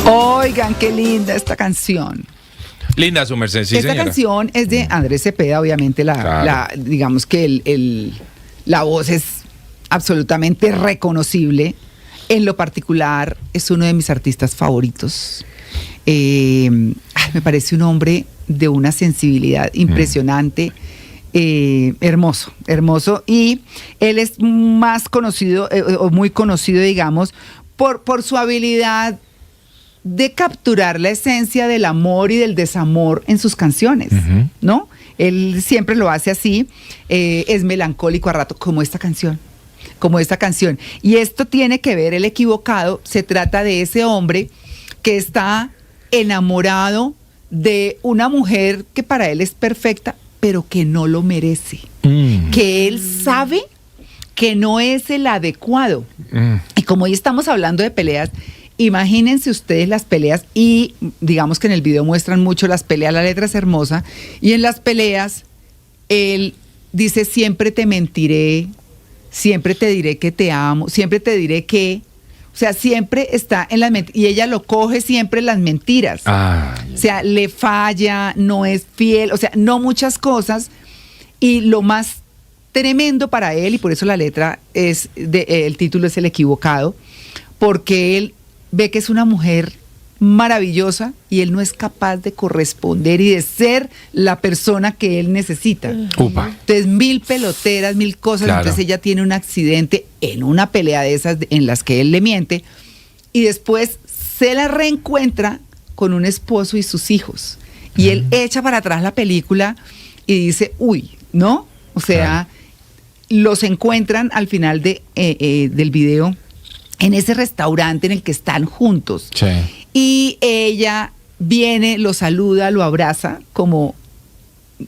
Oigan, qué linda esta canción. Linda su merced, sí, Esta señora. canción es de Andrés Cepeda, obviamente digamos que la voz es absolutamente reconocible. En lo particular es uno de mis artistas favoritos. Me parece un hombre de una sensibilidad impresionante. Hermoso, hermoso. Y él es más conocido, o muy conocido, digamos, por su habilidad de capturar la esencia del amor y del desamor en sus canciones, ¿no? Él siempre lo hace así, es melancólico a rato, como esta canción. Y esto tiene que ver, El Equivocado, se trata de ese hombre que está enamorado de una mujer que para él es perfecta, pero que no lo merece, que él sabe que no es el adecuado. Y como hoy estamos hablando de peleas, imagínense ustedes las peleas, y digamos que en el video muestran mucho las peleas, la letra es hermosa, y en las peleas él dice: siempre te mentiré, siempre te diré que te amo, siempre te diré que... O sea, siempre está en las mentiras, y ella lo coge siempre en las mentiras. O sea, le falla, no es fiel, o sea, no muchas cosas. Y lo más tremendo para él, y por eso la letra es, el título es El Equivocado, porque él ve que es una mujer maravillosa y él no es capaz de corresponder y de ser la persona que él necesita. Entonces, 1000 peloteras, 1000 cosas. Claro. Entonces ella tiene un accidente en una pelea de esas en las que él le miente, y después se la reencuentra con un esposo y sus hijos. Y él echa para atrás la película y dice: uy, ¿no? O sea, los encuentran al final del video en ese restaurante en el que están juntos. Sí. Y ella viene, lo saluda, lo abraza, como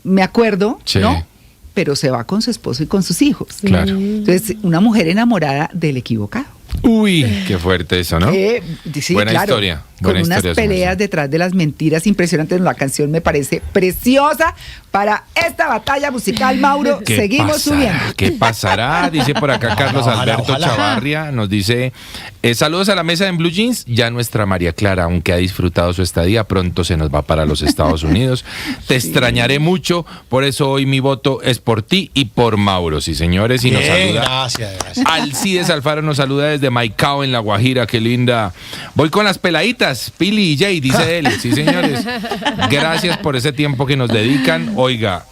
me acuerdo, ¿no? Pero se va con su esposo y con sus hijos. Claro. Entonces, una mujer enamorada del equivocado. Uy, qué fuerte eso, ¿no? Sí, buena claro, historia. Con unas peleas detrás de las mentiras impresionantes. La canción me parece preciosa para esta batalla musical, Mauro. Seguimos subiendo. ¿Qué pasará? Dice por acá Carlos Alberto Chavarria, nos dice: saludos a la mesa en Blue Jeans. Ya nuestra María Clara, aunque ha disfrutado su estadía, pronto se nos va para los Estados Unidos. Te extrañaré mucho, por eso hoy mi voto es por ti y por Mauro. Sí, señores, y nos saluda. Gracias. Alcides Alfaro nos saluda desde Maicao, en La Guajira. Qué linda. Voy con las peladitas, Pili y Jay, dice él. Sí, señores. Gracias por ese tiempo que nos dedican. Oiga,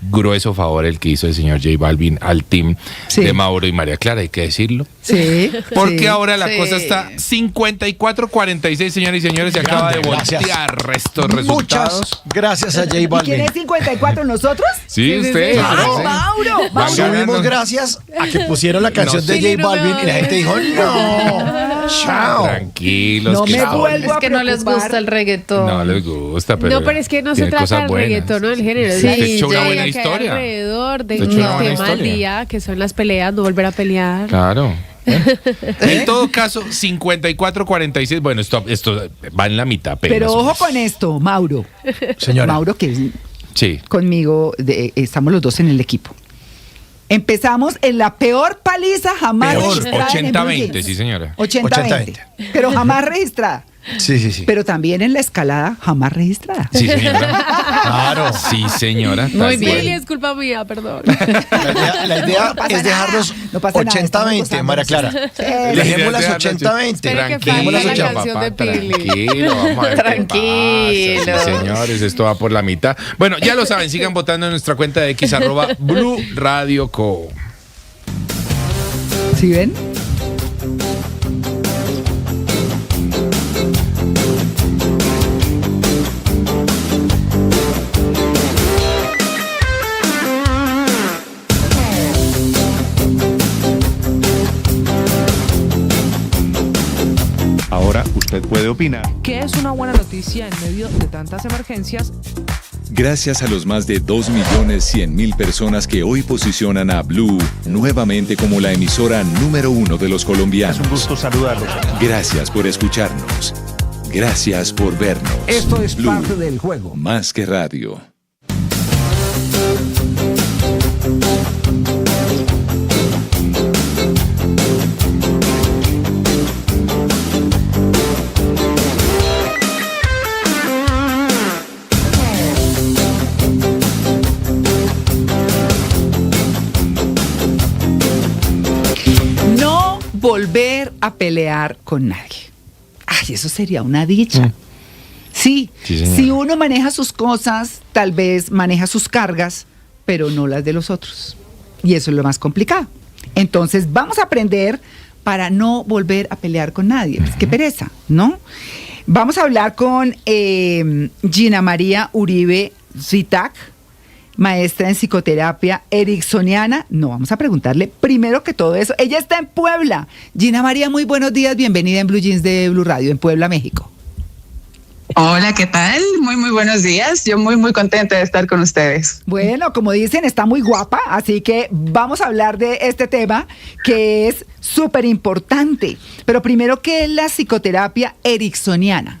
grueso favor el que hizo el señor J Balvin al team de Mauro y María Clara, hay que decirlo. Sí. Porque ahora la cosa está 54-46, señores y señores, y acaba de voltear estos resultados. Muchas gracias a J Balvin. ¿Quién es 54? ¿Nosotros? Sí, usted. Claro. Mauro. Subimos gracias a que pusieron la canción de J Balvin y la gente dijo: no, chao. Tranquilos. No me vuelvo Es que no les gusta el reggaetón. No les gusta, pero... No, pero es que no se trata del reggaetón, no del género. Sí, usted echó una ya buena que historia. Alrededor de Usted echó una buena tema del historia. día, que son las peleas, no volver a pelear. Claro. En todo caso, 54-46. Bueno, esto va en la mitad. Pero ojo con esto, Mauro. Señora. Mauro, que sí. Conmigo estamos los dos en el equipo. Empezamos en la peor paliza jamás registrada. 80-20, sí, señora. 80-20. Pero jamás registrada. Sí. Pero también en la escalada jamás registrada. Sí, señora. Claro. Sí, señora. Muy bien, es culpa mía, perdón. La idea es dejarlos 80-20, María Clara. Dejemos las 80-20. Dejemos las 80. Canción de Pili. Tranquilo, vamos a ver. Tranquilo. Sí, señores, esto va por la mitad. Bueno, ya lo saben, sigan votando en nuestra cuenta de X @Blue Radio Co. ¿Sí ven? Ahora usted puede opinar. ¿Qué es una buena noticia en medio de tantas emergencias? Gracias a los más de 2.100.000 personas que hoy posicionan a Blue nuevamente como la emisora número 1 de los colombianos. Es un gusto saludarlos. Gracias por escucharnos. Gracias por vernos. Esto es Blue, parte del juego. más que radio. volver a pelear con nadie. Ay, eso sería una dicha. Sí, si uno maneja sus cosas, tal vez maneja sus cargas, pero no las de los otros. Y eso es lo más complicado. Entonces, vamos a aprender para no volver a pelear con nadie. Pues qué pereza, ¿no? Vamos a hablar con Gina María Uribe Zitak, maestra en psicoterapia ericksoniana. No, vamos a preguntarle primero que todo eso. Ella está en Puebla. Gina María, muy buenos días. Bienvenida en Blue Jeans de Blue Radio, en Puebla, México. Hola, ¿qué tal? Muy buenos días. Yo muy contenta de estar con ustedes. Bueno, como dicen, está muy guapa, así que vamos a hablar de este tema que es súper importante. Pero primero, ¿qué es la psicoterapia ericksoniana?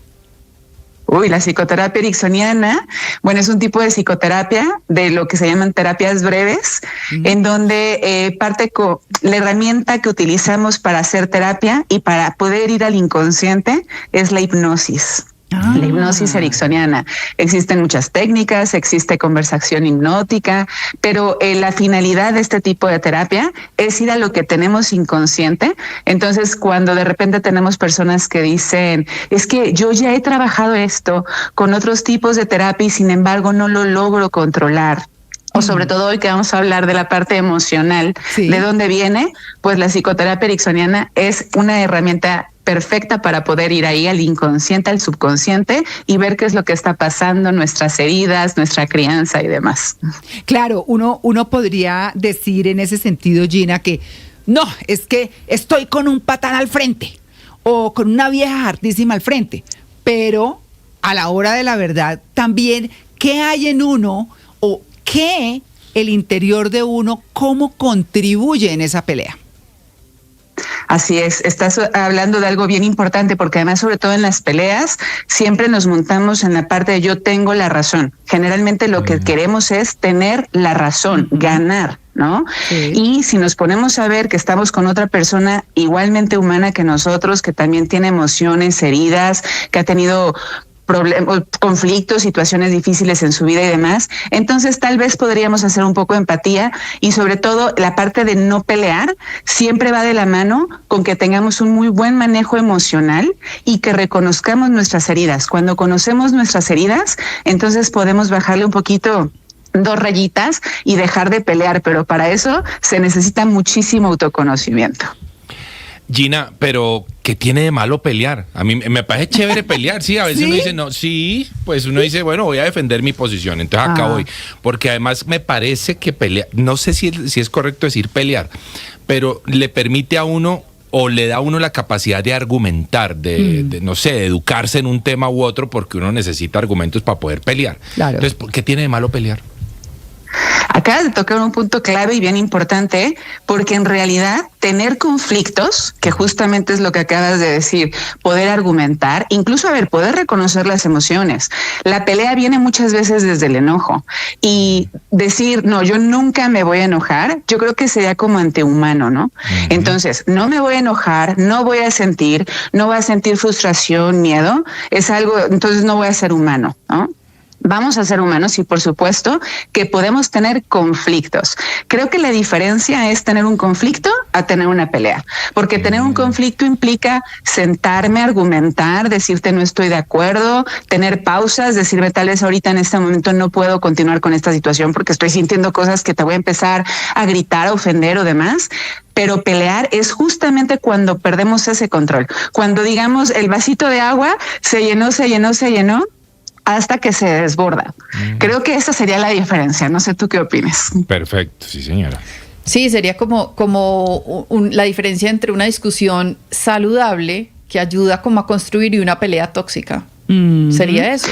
La psicoterapia ericksoniana, bueno, es un tipo de psicoterapia de lo que se llaman terapias breves, en donde parte con la herramienta que utilizamos para hacer terapia y para poder ir al inconsciente es la hipnosis. La hipnosis ericksoniana. Existen muchas técnicas, existe conversación hipnótica, pero la finalidad de este tipo de terapia es ir a lo que tenemos inconsciente. Entonces, cuando de repente tenemos personas que dicen, es que yo ya he trabajado esto con otros tipos de terapia y sin embargo no lo logro controlar. O sobre todo hoy que vamos a hablar de la parte emocional, ¿de dónde viene? Pues la psicoterapia ericksoniana es una herramienta perfecta para poder ir ahí al inconsciente, al subconsciente y ver qué es lo que está pasando, nuestras heridas, nuestra crianza y demás. Claro, uno podría decir en ese sentido, Gina, que no, es que estoy con un patán al frente o con una vieja hartísima al frente, pero a la hora de la verdad también, ¿qué hay en uno o qué el interior de uno, cómo contribuye en esa pelea? Así es, estás hablando de algo bien importante porque además, sobre todo en las peleas, siempre nos montamos en la parte de yo tengo la razón. Generalmente lo que queremos es tener la razón, ganar, ¿no? Sí. Y si nos ponemos a ver que estamos con otra persona igualmente humana que nosotros, que también tiene emociones, heridas, que ha tenido problemas, conflictos, situaciones difíciles en su vida y demás, entonces tal vez podríamos hacer un poco de empatía y sobre todo la parte de no pelear siempre va de la mano con que tengamos un muy buen manejo emocional y que reconozcamos nuestras heridas. Cuando conocemos nuestras heridas, entonces podemos bajarle un poquito 2 rayitas y dejar de pelear, pero para eso se necesita muchísimo autoconocimiento. Gina, pero ¿qué tiene de malo pelear? A mí me parece chévere pelear, sí, a veces uno dice, no, sí, pues uno dice, bueno, voy a defender mi posición, entonces acá voy, porque además me parece que pelear, no sé si es correcto decir pelear, pero le permite a uno o le da a uno la capacidad de argumentar, de no sé, de educarse en un tema u otro, porque uno necesita argumentos para poder pelear. Claro. Entonces, ¿qué tiene de malo pelear? Acabas de tocar un punto clave y bien importante, porque en realidad tener conflictos, que justamente es lo que acabas de decir, poder argumentar, incluso, poder reconocer las emociones. La pelea viene muchas veces desde el enojo y decir, no, yo nunca me voy a enojar, yo creo que sería como antihumano, ¿no? Entonces, no me voy a enojar, no voy a sentir frustración, miedo, es algo, entonces no voy a ser humano, ¿no? Vamos a ser humanos y por supuesto que podemos tener conflictos. Creo que la diferencia es tener un conflicto a tener una pelea, porque tener un conflicto implica sentarme, argumentar, decirte no estoy de acuerdo, tener pausas, decirme tal vez ahorita en este momento no puedo continuar con esta situación porque estoy sintiendo cosas que te voy a empezar a gritar, a ofender o demás. Pero pelear es justamente cuando perdemos ese control. Cuando digamos el vasito de agua se llenó hasta que se desborda. Creo que esa sería la diferencia. No sé tú qué opinas. Perfecto, sí señora. Sí, sería como la diferencia entre una discusión saludable que ayuda como a construir y una pelea tóxica. Sería eso.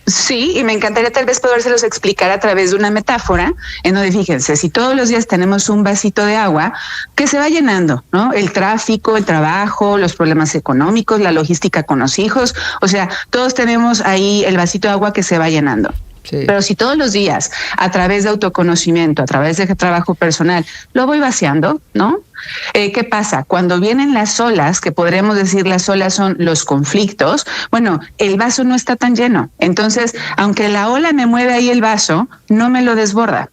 Sí, y me encantaría tal vez podérselos explicar a través de una metáfora en donde, fíjense, si todos los días tenemos un vasito de agua que se va llenando, ¿no? El tráfico, el trabajo, los problemas económicos, la logística con los hijos, o sea, todos tenemos ahí el vasito de agua que se va llenando. Sí. Pero si todos los días, a través de autoconocimiento, a través de trabajo personal, lo voy vaciando, ¿no? ¿Qué pasa? Cuando vienen las olas, que podríamos decir las olas son los conflictos, bueno, el vaso no está tan lleno. Entonces, aunque la ola me mueve ahí el vaso, no me lo desborda.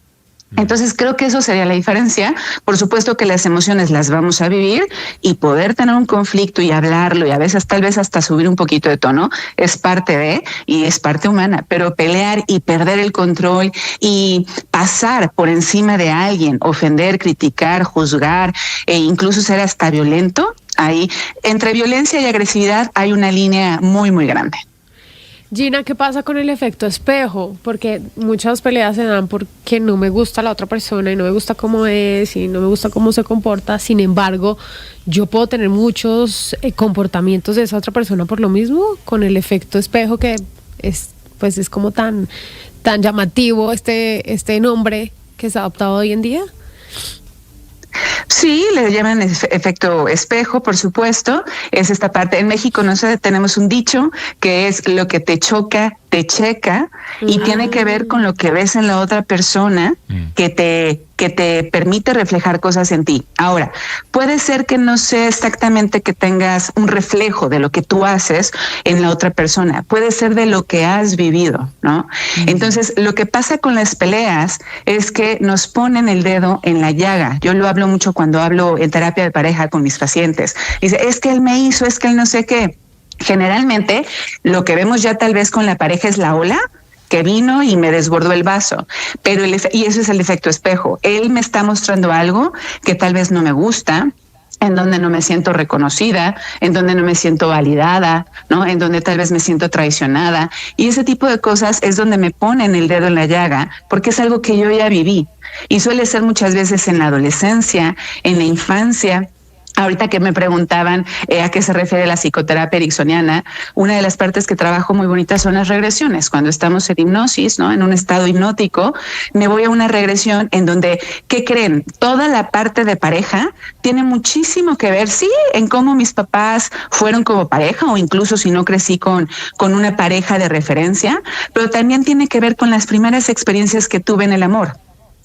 Entonces creo que eso sería la diferencia. Por supuesto que las emociones las vamos a vivir y poder tener un conflicto y hablarlo y a veces tal vez hasta subir un poquito de tono es parte de y es parte humana, pero pelear y perder el control y pasar por encima de alguien, ofender, criticar, juzgar e incluso ser hasta violento, ahí entre violencia y agresividad hay una línea muy, muy grande. Gina, ¿qué pasa con el efecto espejo? Porque muchas peleas se dan porque no me gusta la otra persona y no me gusta cómo es y no me gusta cómo se comporta. Sin embargo, yo puedo tener muchos comportamientos de esa otra persona por lo mismo, con el efecto espejo que es como tan llamativo este nombre que se ha adoptado hoy en día. Sí, le llaman efecto espejo, por supuesto. Es esta parte. En México, no sé, tenemos un dicho que es lo que te choca, te checa, y tiene que ver con lo que ves en la otra persona que te permite reflejar cosas en ti. Ahora, puede ser que no sea exactamente que tengas un reflejo de lo que tú haces en la otra persona. Puede ser de lo que has vivido, ¿no? Entonces, lo que pasa con las peleas es que nos ponen el dedo en la llaga. Yo lo hablo mucho cuando hablo en terapia de pareja con mis pacientes. Dice, es que él me hizo, es que él no sé qué. Generalmente, lo que vemos ya tal vez con la pareja es la ola que vino y me desbordó el vaso, pero y eso es el efecto espejo. Él me está mostrando algo que tal vez no me gusta, en donde no me siento reconocida, en donde no me siento validada, ¿no? En donde tal vez me siento traicionada. Y ese tipo de cosas es donde me ponen el dedo en la llaga, porque es algo que yo ya viví. Y suele ser muchas veces en la adolescencia, en la infancia. Ahorita que me preguntaban a qué se refiere la psicoterapia ericksoniana, una de las partes que trabajo muy bonitas son las regresiones. Cuando estamos en hipnosis, ¿no? En un estado hipnótico, me voy a una regresión en donde, ¿qué creen? Toda la parte de pareja tiene muchísimo que ver, sí, en cómo mis papás fueron como pareja o incluso si no crecí con una pareja de referencia, pero también tiene que ver con las primeras experiencias que tuve en el amor.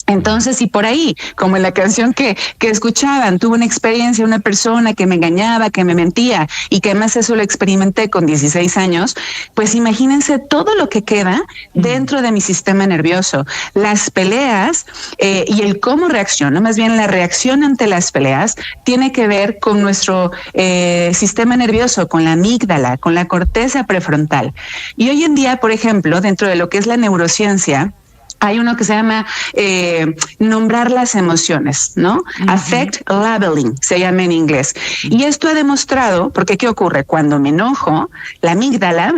Entonces, y por ahí, como en la canción que escuchaban, tuve una experiencia, una persona que me engañaba, que me mentía y que además eso lo experimenté con 16 años, pues imagínense todo lo que queda dentro de mi sistema nervioso. Las peleas y el cómo reacciono, más bien la reacción ante las peleas, tiene que ver con nuestro sistema nervioso, con la amígdala, con la corteza prefrontal. Y hoy en día, por ejemplo, dentro de lo que es la neurociencia, hay uno que se llama nombrar las emociones, ¿no? Affect labeling, se llama en inglés. Y esto ha demostrado, porque ¿qué ocurre? Cuando me enojo, la amígdala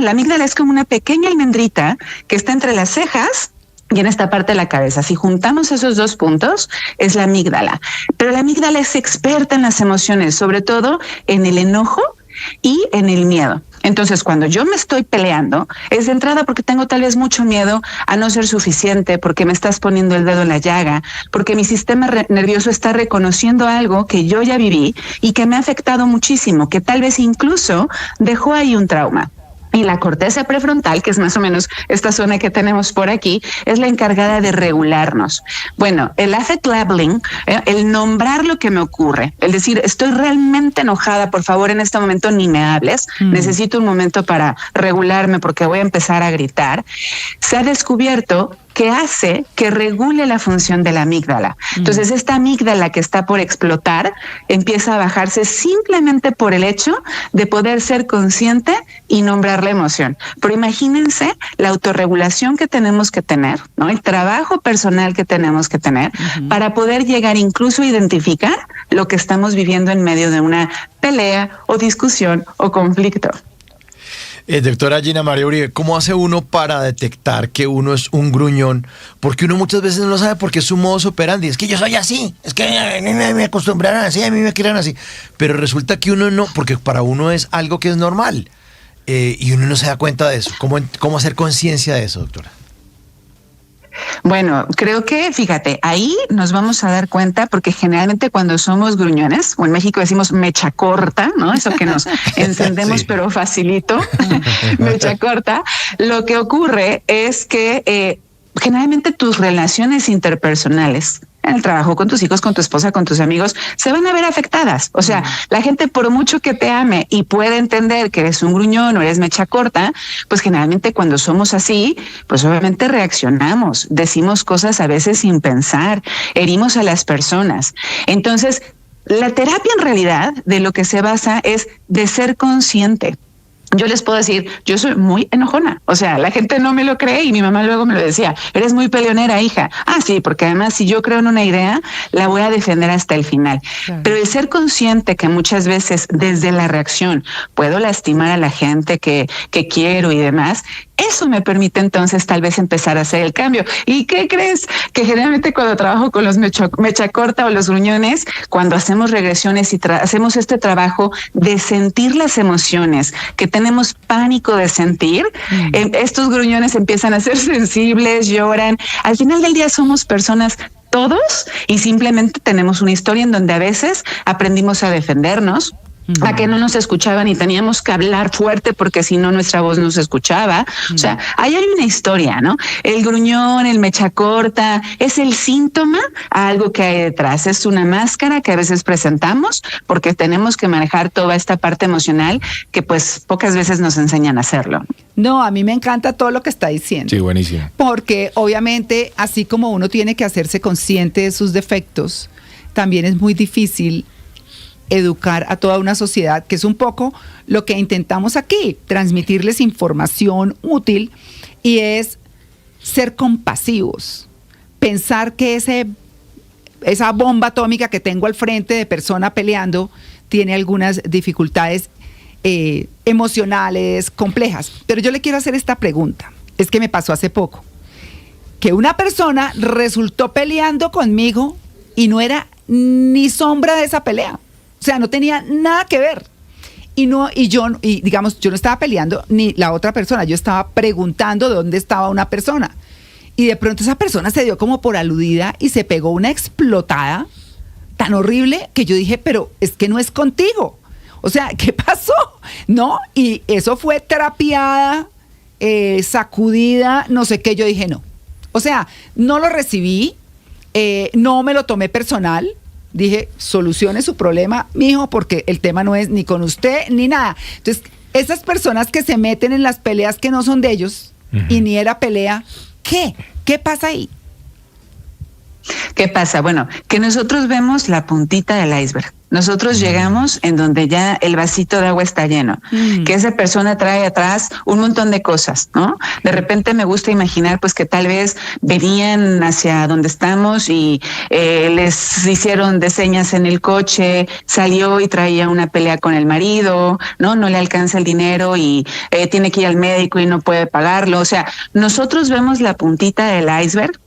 es como una pequeña almendrita que está entre las cejas y en esta parte de la cabeza. Si juntamos esos dos puntos, es la amígdala. Pero la amígdala es experta en las emociones, sobre todo en el enojo y en el miedo. Entonces, cuando yo me estoy peleando, es de entrada porque tengo tal vez mucho miedo a no ser suficiente, porque me estás poniendo el dedo en la llaga, porque mi sistema nervioso está reconociendo algo que yo ya viví y que me ha afectado muchísimo, que tal vez incluso dejó ahí un trauma. Y la corteza prefrontal, que es más o menos esta zona que tenemos por aquí, es la encargada de regularnos. Bueno, el affect labeling, el nombrar lo que me ocurre, el decir, estoy realmente enojada, por favor, en este momento ni me hables, necesito un momento para regularme porque voy a empezar a gritar, se ha descubierto que hace que regule la función de la amígdala. Entonces, esta amígdala que está por explotar empieza a bajarse simplemente por el hecho de poder ser consciente y nombrar la emoción. Pero imagínense la autorregulación que tenemos que tener, ¿no? El trabajo personal que tenemos que tener para poder llegar incluso a identificar lo que estamos viviendo en medio de una pelea o discusión o conflicto. Doctora Gina María Uribe, ¿cómo hace uno para detectar que uno es un gruñón? Porque uno muchas veces no lo sabe porque es su modus operandi. Es que yo soy así, es que a mí me acostumbraron así, a mí me quieren así. Pero resulta que uno no, porque para uno es algo que es normal. Y uno no se da cuenta de eso. ¿Cómo hacer conciencia de eso, doctora? Bueno, creo que, fíjate, ahí nos vamos a dar cuenta porque generalmente cuando somos gruñones, o en México decimos mecha corta, ¿no? Eso que nos encendemos sí, pero facilito, mecha corta, lo que ocurre es que generalmente tus relaciones interpersonales en el trabajo, con tus hijos, con tu esposa, con tus amigos, se van a ver afectadas. O sea, la gente, por mucho que te ame y puede entender que eres un gruñón o eres mecha corta, pues generalmente cuando somos así, pues obviamente reaccionamos, decimos cosas a veces sin pensar, herimos a las personas. Entonces, la terapia en realidad de lo que se basa es de ser consciente. Yo les puedo decir, yo soy muy enojona. O sea, la gente no me lo cree y mi mamá luego me lo decía, eres muy peleonera, hija. Ah, sí, porque además si yo creo en una idea, la voy a defender hasta el final. Claro. Pero el ser consciente que muchas veces desde la reacción puedo lastimar a la gente que quiero y demás, eso me permite entonces tal vez empezar a hacer el cambio. ¿Y qué crees? Que generalmente cuando trabajo con los mecha corta o los gruñones, cuando hacemos regresiones y hacemos este trabajo de sentir las emociones que tenemos pánico de sentir, estos gruñones empiezan a ser sensibles, lloran. Al final del día somos personas todos y simplemente tenemos una historia en donde a veces aprendimos a defendernos, a que no nos escuchaban y teníamos que hablar fuerte porque si no nuestra voz no se escuchaba. O sea, ahí hay una historia, ¿no? El gruñón, el mecha corta, es el síntoma a algo que hay detrás. Es una máscara que a veces presentamos porque tenemos que manejar toda esta parte emocional que pues pocas veces nos enseñan a hacerlo. No, a mí me encanta todo lo que está diciendo. Sí, buenísimo. Porque obviamente, así como uno tiene que hacerse consciente de sus defectos, también es muy difícil educar a toda una sociedad, que es un poco lo que intentamos aquí, transmitirles información útil, y es ser compasivos, pensar que esa bomba atómica que tengo al frente de persona peleando tiene algunas dificultades emocionales complejas. Pero yo le quiero hacer esta pregunta, es que me pasó hace poco, que una persona resultó peleando conmigo y no era ni sombra de esa pelea. O sea, no tenía nada que ver. Digamos, yo no estaba peleando ni la otra persona, yo estaba preguntando dónde estaba una persona. Y de pronto esa persona se dio como por aludida y se pegó una explotada tan horrible que yo dije, pero es que no es contigo. O sea, ¿qué pasó? ¿No? Y eso fue terapiada, sacudida, no sé qué. Yo dije, no. O sea, no lo recibí, no me lo tomé personal. Dije, solucione su problema, mijo, porque el tema no es ni con usted ni nada. Entonces, esas personas que se meten en las peleas que no son de ellos y ni era pelea, ¿qué? ¿Qué pasa ahí? ¿Qué pasa? Bueno, que nosotros vemos la puntita del iceberg. Nosotros llegamos en donde ya el vasito de agua está lleno, que esa persona trae atrás un montón de cosas, ¿no? De repente me gusta imaginar pues que tal vez venían hacia donde estamos y les hicieron de señas en el coche, salió y traía una pelea con el marido, ¿no? No le alcanza el dinero y tiene que ir al médico y no puede pagarlo. O sea, nosotros vemos la puntita del iceberg,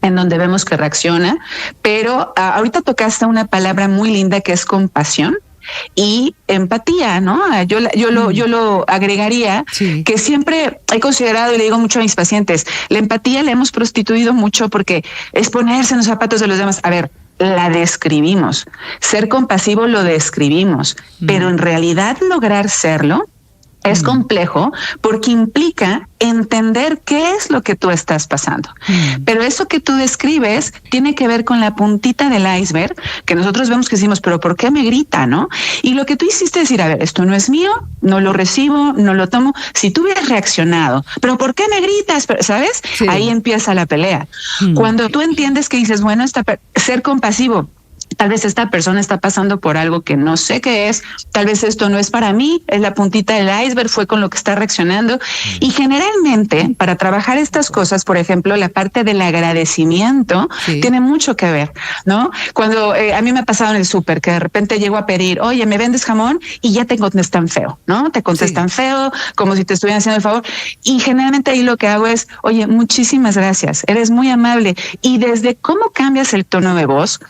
en donde vemos que reacciona, pero ahorita tocaste una palabra muy linda que es compasión y empatía, ¿no? Yo lo agregaría, sí, que siempre he considerado y le digo mucho a mis pacientes, la empatía la hemos prostituido mucho porque es ponerse en los zapatos de los demás. A ver, la describimos, ser compasivo lo describimos, pero en realidad lograr serlo es complejo porque implica entender qué es lo que tú estás pasando. Pero eso que tú describes tiene que ver con la puntita del iceberg, que nosotros vemos que decimos, pero ¿por qué me grita, no? Y lo que tú hiciste es decir, a ver, esto no es mío, no lo recibo, no lo tomo. Si tú hubieras reaccionado, pero ¿por qué me gritas? ¿Sabes? Sí. Ahí empieza la pelea. Cuando tú entiendes que dices, bueno, ser compasivo, tal vez esta persona está pasando por algo que no sé qué es, tal vez esto no es para mí, es la puntita del iceberg, fue con lo que está reaccionando. Y generalmente, para trabajar estas cosas, por ejemplo, la parte del agradecimiento tiene mucho que ver, ¿no? Cuando a mí me ha pasado en el súper que de repente llego a pedir, oye, ¿me vendes jamón? Y ya te contestan feo, ¿no? Te contestan feo, como si te estuvieran haciendo el favor. Y generalmente ahí lo que hago es, oye, muchísimas gracias, eres muy amable. Y desde cómo cambias el tono de voz,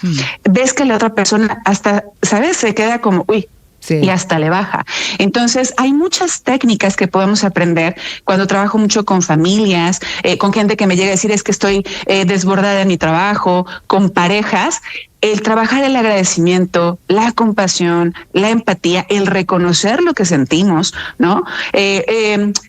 ves que la otra persona hasta, ¿sabes? Se queda como, uy, Sí. Y hasta le baja. Entonces, hay muchas técnicas que podemos aprender cuando trabajo mucho con familias, con gente que me llega a decir es que estoy desbordada en mi trabajo, con parejas. El trabajar el agradecimiento, la compasión, la empatía, el reconocer lo que sentimos, ¿no?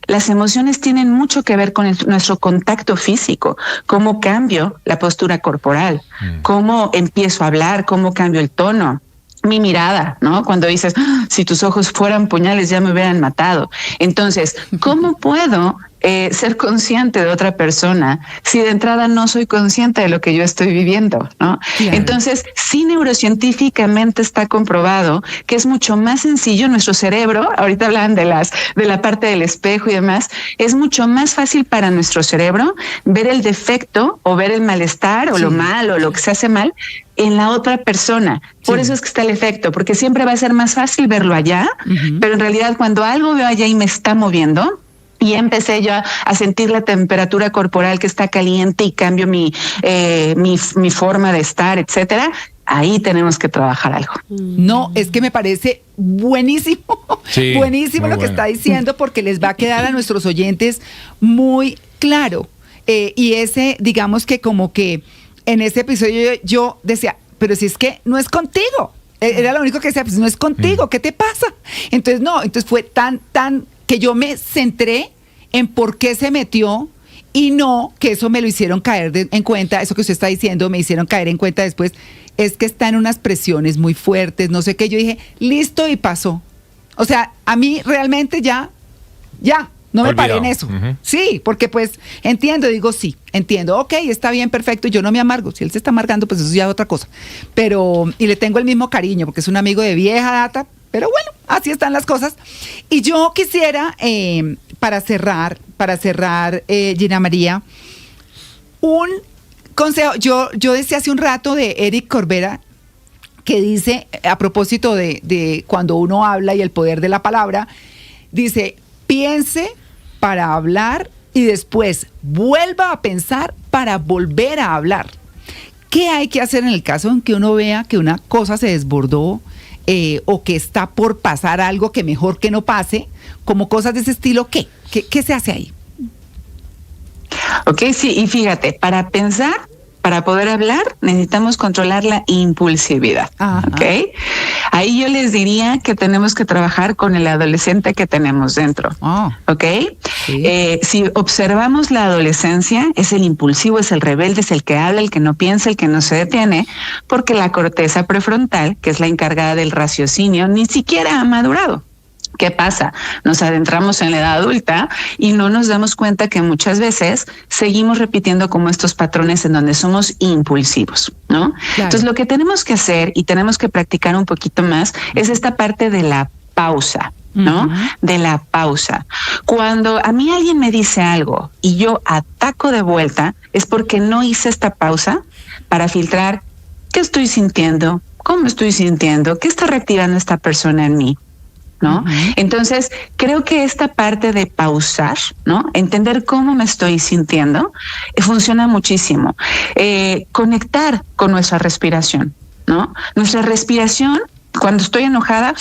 Las emociones tienen mucho que ver con nuestro contacto físico, cómo cambio la postura corporal, cómo empiezo a hablar, cómo cambio el tono. Mi mirada, ¿no? Cuando dices, si tus ojos fueran puñales ya me hubieran matado. Entonces, ¿cómo puedo ser consciente de otra persona si de entrada no soy consciente de lo que yo estoy viviendo, ¿no? Claro. Entonces, sí, neurocientíficamente está comprobado que es mucho más sencillo nuestro cerebro. Ahorita hablan de la parte del espejo y demás. Es mucho más fácil para nuestro cerebro ver el defecto o ver el malestar o lo malo o lo que se hace mal en la otra persona. Por eso es que está el efecto, porque siempre va a ser más fácil verlo allá, pero en realidad cuando algo veo allá y me está moviendo, y empecé yo a sentir la temperatura corporal que está caliente y cambio mi forma de estar, etcétera, ahí tenemos que trabajar algo. No, es que me parece buenísimo, buenísimo lo que está diciendo, porque les va a quedar a nuestros oyentes muy claro. Y ese, digamos que como que en ese episodio yo decía, pero si es que no es contigo. Era lo único que decía, pues no es contigo, ¿qué te pasa? Entonces fue tan que yo me centré en por qué se metió y no que eso me lo hicieron caer en cuenta, eso que usted está diciendo, me hicieron caer en cuenta después, es que está en unas presiones muy fuertes, no sé qué, yo dije, listo y pasó. O sea, a mí realmente ya, no me paré en eso. Sí, porque pues entiendo, ok, está bien, perfecto, y yo no me amargo. Si él se está amargando, pues eso ya es otra cosa. Pero, y le tengo el mismo cariño, porque es un amigo de vieja data, pero bueno, así están las cosas. Y yo quisiera, para cerrar, Gina María, un consejo. Yo decía hace un rato de Eric Corbera, que dice, a propósito de cuando uno habla y el poder de la palabra, dice, piense para hablar y después vuelva a pensar para volver a hablar. ¿Qué hay que hacer en el caso en que uno vea que una cosa se desbordó o que está por pasar algo que mejor que no pase? Como cosas de ese estilo, ¿Qué se hace ahí? Ok, sí, y fíjate, para pensar, para poder hablar, necesitamos controlar la impulsividad. ¿Ok? Ahí yo les diría que tenemos que trabajar con el adolescente que tenemos dentro. ¿Ok? Sí. Si observamos la adolescencia, es el impulsivo, es el rebelde, es el que habla, el que no piensa, el que no se detiene, porque la corteza prefrontal, que es la encargada del raciocinio, ni siquiera ha madurado. ¿Qué pasa? Nos adentramos en la edad adulta y no nos damos cuenta que muchas veces seguimos repitiendo como estos patrones en donde somos impulsivos, ¿no? Claro. Entonces, lo que tenemos que hacer y tenemos que practicar un poquito más es esta parte de la pausa, ¿no? De la pausa. Cuando a mí alguien me dice algo y yo ataco de vuelta, es porque no hice esta pausa para filtrar qué estoy sintiendo, cómo estoy sintiendo, qué está reactivando esta persona en mí, ¿no? Entonces, creo que esta parte de pausar, ¿no? Entender cómo me estoy sintiendo, funciona muchísimo. Conectar con nuestra respiración, ¿no? Nuestra respiración, cuando estoy enojada,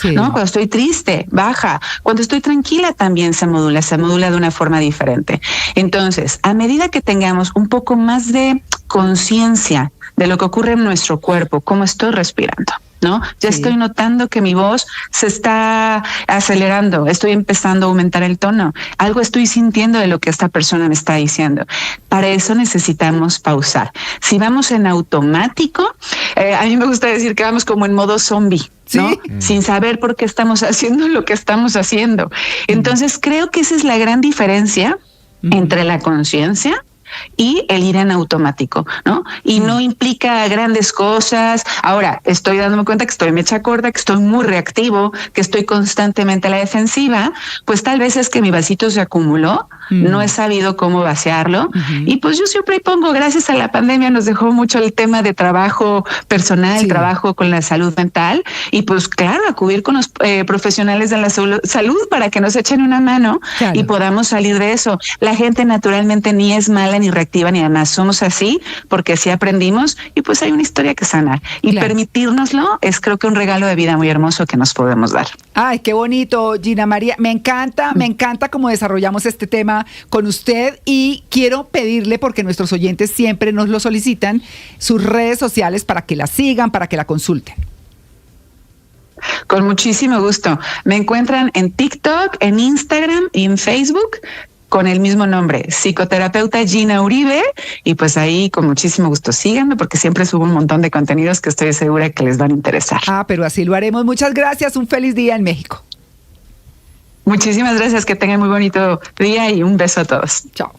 ¿no? Cuando estoy triste, baja. Cuando estoy tranquila también se modula de una forma diferente. Entonces, a medida que tengamos un poco más de conciencia de lo que ocurre en nuestro cuerpo, cómo estoy respirando, ¿no? Ya estoy notando que mi voz se está acelerando, estoy empezando a aumentar el tono, algo estoy sintiendo de lo que esta persona me está diciendo. Para eso necesitamos pausar. Si vamos en automático, a mí me gusta decir que vamos como en modo zombie, ¿no? Sin saber por qué estamos haciendo lo que estamos haciendo. Entonces creo que esa es la gran diferencia entre la conciencia y el ir en automático, ¿no? Y no implica grandes cosas. Ahora, estoy dándome cuenta que estoy mecha corta, que estoy muy reactivo, que estoy constantemente a la defensiva, pues tal vez es que mi vasito se acumuló, no he sabido cómo vaciarlo, y pues yo siempre pongo, gracias a la pandemia nos dejó mucho el tema de trabajo personal, trabajo con la salud mental, y pues claro, acudir con los profesionales de la salud para que nos echen una mano y podamos salir de eso. La gente naturalmente ni es mala y reactivan y además somos así porque así aprendimos y pues hay una historia que sanar. Y permitírnoslo es creo que un regalo de vida muy hermoso que nos podemos dar. Ay, qué bonito, Gina María. Me encanta cómo desarrollamos este tema con usted y quiero pedirle, porque nuestros oyentes siempre nos lo solicitan, sus redes sociales para que la sigan, para que la consulten. Con muchísimo gusto. Me encuentran en TikTok, en Instagram y en Facebook con el mismo nombre, psicoterapeuta Gina Uribe, y pues ahí con muchísimo gusto síganme porque siempre subo un montón de contenidos que estoy segura que les van a interesar. Pero así lo haremos. Muchas gracias, un feliz día en México. Muchísimas gracias, que tengan muy bonito día y un beso a todos. Chao.